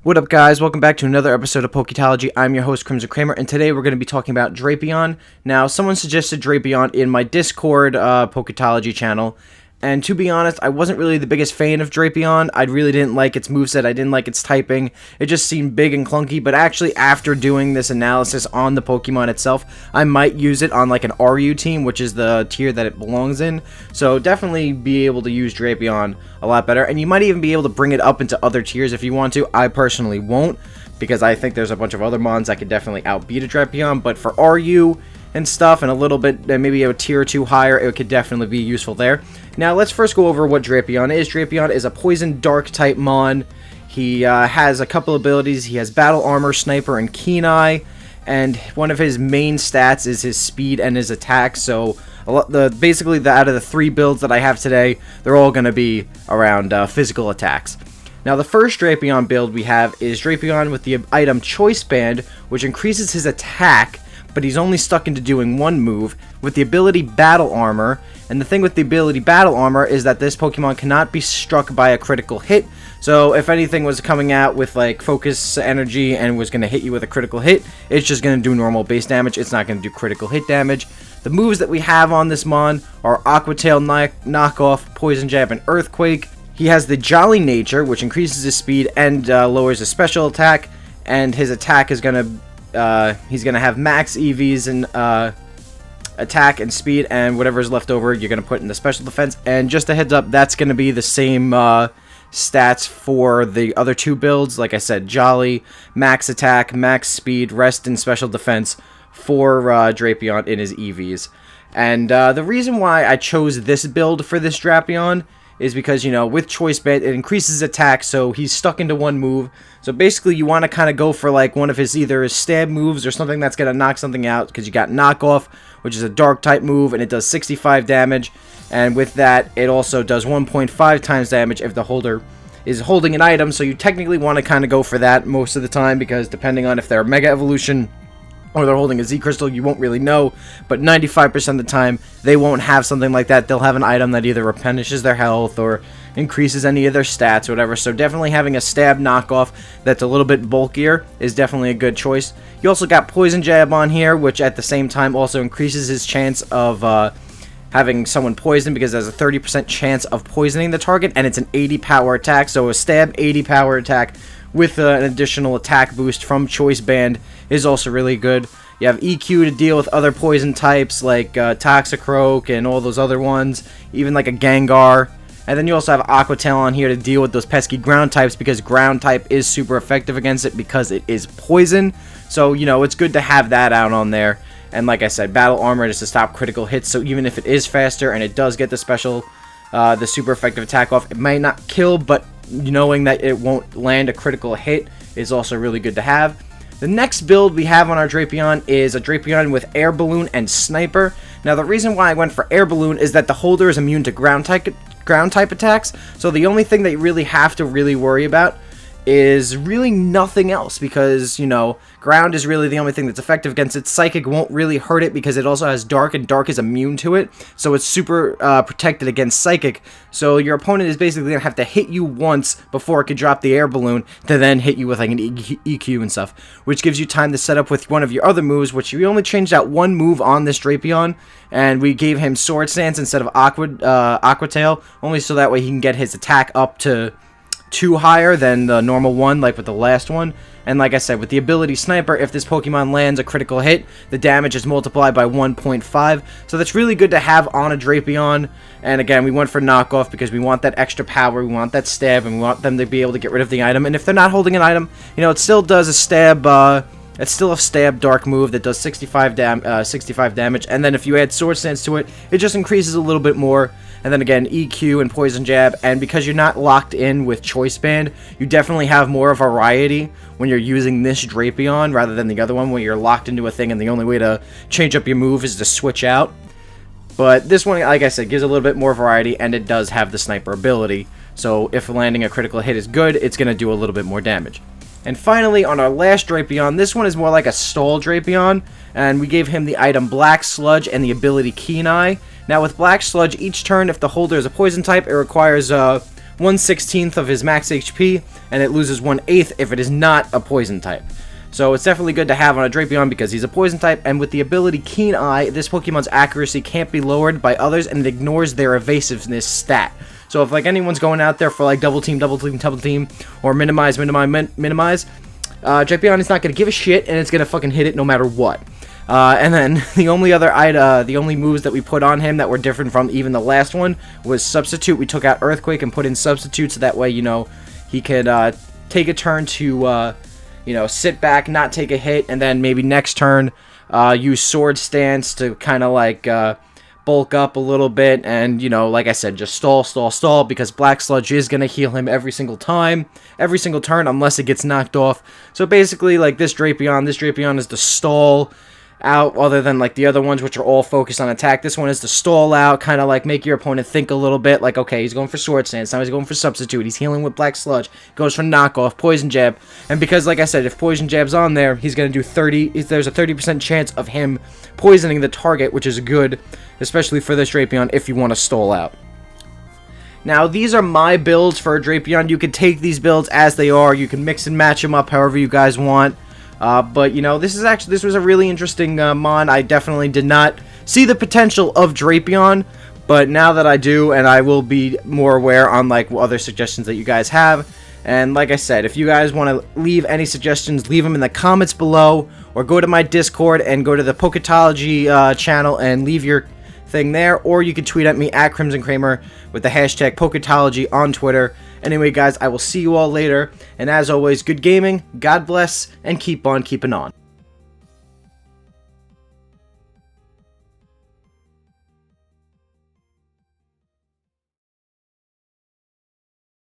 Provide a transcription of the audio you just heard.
What up, guys? Welcome back to another episode of Poketology. I'm your host, KrimsonKreamer, and today we're going to be talking about Drapion. Now, someone suggested Drapion in my Discord Poketology channel, and to be honest, I wasn't really the biggest fan of Drapion. I really didn't like its moveset, I didn't like its typing. It just seemed big and clunky, but actually, after doing this analysis on the Pokemon itself, I might use it on like an RU team, which is the tier that it belongs in. So definitely be able to use Drapion a lot better, and you might even be able to bring it up into other tiers if you want to. I personally won't, because I think there's a bunch of other mons that could definitely outbeat a Drapion, but for RU and stuff, and a little bit, maybe a tier or two higher, it could definitely be useful there. Now, let's first go over what Drapion is. Drapion is a Poison Dark type mon. He has a couple abilities. He has Battle Armor, Sniper, and Keen Eye, and one of his main stats is his speed and his attack, so basically out of the three builds that I have today, they're all going to be around physical attacks. Now, the first Drapion build we have is Drapion with the item Choice Band, which increases his attack, but he's only stuck into doing one move, with the ability Battle Armor. And the thing with the ability Battle Armor is that this Pokemon cannot be struck by a critical hit, so if anything was coming out with like Focus Energy and was going to hit you with a critical hit, it's just going to do normal base damage, it's not going to do critical hit damage. The moves that we have on this mon are Aqua Tail, Knockoff, Poison Jab, and Earthquake. He has the Jolly Nature, which increases his speed and lowers his special attack, and his attack is going to he's going to have max EVs and attack and speed, and whatever's left over you're going to put in the special defense. And just a heads up, that's going to be the same stats for the other two builds. Like I said, Jolly, max attack, max speed, rest, and special defense for Drapion in his EVs. And the reason why I chose this build for this Drapion is because, you know, with Choice Band, it increases attack, so he's stuck into one move. So basically, you want to kind of go for like one of his either his stab moves or something that's going to knock something out, because you got Knockoff, which is a dark type move, and it does 65 damage. And with that, it also does 1.5 times damage if the holder is holding an item. So you technically want to kind of go for that most of the time, because depending on if they're Mega Evolution or they're holding a Z Crystal, you won't really know, but 95% of the time, they won't have something like that. They'll have an item that either replenishes their health or increases any of their stats or whatever, so definitely having a Stab Knockoff that's a little bit bulkier is definitely a good choice. You also got Poison Jab on here, which at the same time also increases his chance of having someone poisoned, because there's a 30% chance of poisoning the target, and it's an 80 power attack, so a Stab 80 power attack with an additional attack boost from Choice Band is also really good. You have EQ to deal with other poison types like Toxicroak and all those other ones, even like a Gengar. And then you also have Aqua Tail on here to deal with those pesky ground types, because ground type is super effective against it because it is poison. So, you know, it's good to have that out on there. And like I said, Battle Armor is to stop critical hits, so even if it is faster and it does get the special, the super effective attack off, it might not kill, but knowing that it won't land a critical hit is also really good to have. The next build we have on our Drapion is a Drapion with Air Balloon and Sniper. Now, the reason why I went for Air Balloon is that the holder is immune to ground type attacks, so the only thing that you really have to worry about is really nothing else, because, you know, ground is really the only thing that's effective against it. Psychic won't really hurt it because it also has dark, and dark is immune to it, so it's super protected against psychic. So your opponent is basically going to have to hit you once before it could drop the air balloon to then hit you with like an EQ and stuff, which gives you time to set up with one of your other moves, which we only changed out one move on this Drapion, and we gave him Sword Stance instead of Aqua Tail, only so that way he can get his attack up to 2 higher than the normal one, like with the last one. And like I said, with the ability Sniper, if this Pokemon lands a critical hit, the damage is multiplied by 1.5, so that's really good to have on a Drapion. And again, we went for Knockoff because we want that extra power, we want that stab, and we want them to be able to get rid of the item. And if they're not holding an item, you know, it still does a stab, it's still a stab dark move that does 65 damage, and then if you add Sword Stance to it, it just increases a little bit more. And then again, EQ and Poison Jab, and because you're not locked in with Choice Band, you definitely have more variety when you're using this Drapion rather than the other one where you're locked into a thing and the only way to change up your move is to switch out. But this one, like I said, gives a little bit more variety, and it does have the Sniper ability, so if landing a critical hit is good, it's going to do a little bit more damage. And finally, on our last Drapion, this one is more like a stall Drapion, and we gave him the item Black Sludge and the ability Keen Eye. Now, with Black Sludge, each turn, if the holder is a poison type, it requires 1/16 of his max HP, and it loses 1/8 if it is not a poison type. So it's definitely good to have on a Drapion because he's a poison type, and with the ability Keen Eye, this Pokemon's accuracy can't be lowered by others, and it ignores their evasiveness stat. So if like anyone's going out there for like double team, or minimize, Drapion is not going to give a shit, and it's going to fucking hit it no matter what. And then the only moves that we put on him that were different from even the last one was Substitute. We took out Earthquake and put in Substitute, so that way, you know, he could take a turn to, you know, sit back, not take a hit, and then maybe next turn use Sword Stance to kind of like bulk up a little bit, and, you know, like I said, just stall, because Black Sludge is going to heal him every single time, every single turn, unless it gets knocked off. So basically, like this Drapion is the stall out, other than like the other ones which are all focused on attack. This one is the stall out, kind of like make your opponent think a little bit, like, okay, he's going for Sword Stance, now he's going for Substitute, he's healing with Black Sludge, goes for knockoff, Poison Jab, and because, like I said, if Poison Jab's on there, he's going to do 30, there's a 30% chance of him poisoning the target, which is good, especially for this Drapion if you want to stall out. Now, these are my builds for a Drapion. You can take these builds as they are, you can mix and match them up however you guys want. But, you know, this was a really interesting mon. I definitely did not see the potential of Drapion, but now that I do, and I will be more aware on, like, other suggestions that you guys have. And like I said, if you guys want to leave any suggestions, leave them in the comments below, or go to my Discord and go to the Poketology channel and leave your thing there, or you can tweet at me at KrimsonKreamer with the hashtag Poketology on Twitter. Anyway, guys, I will see you all later, and as always, good gaming, God bless, and keep on keeping on.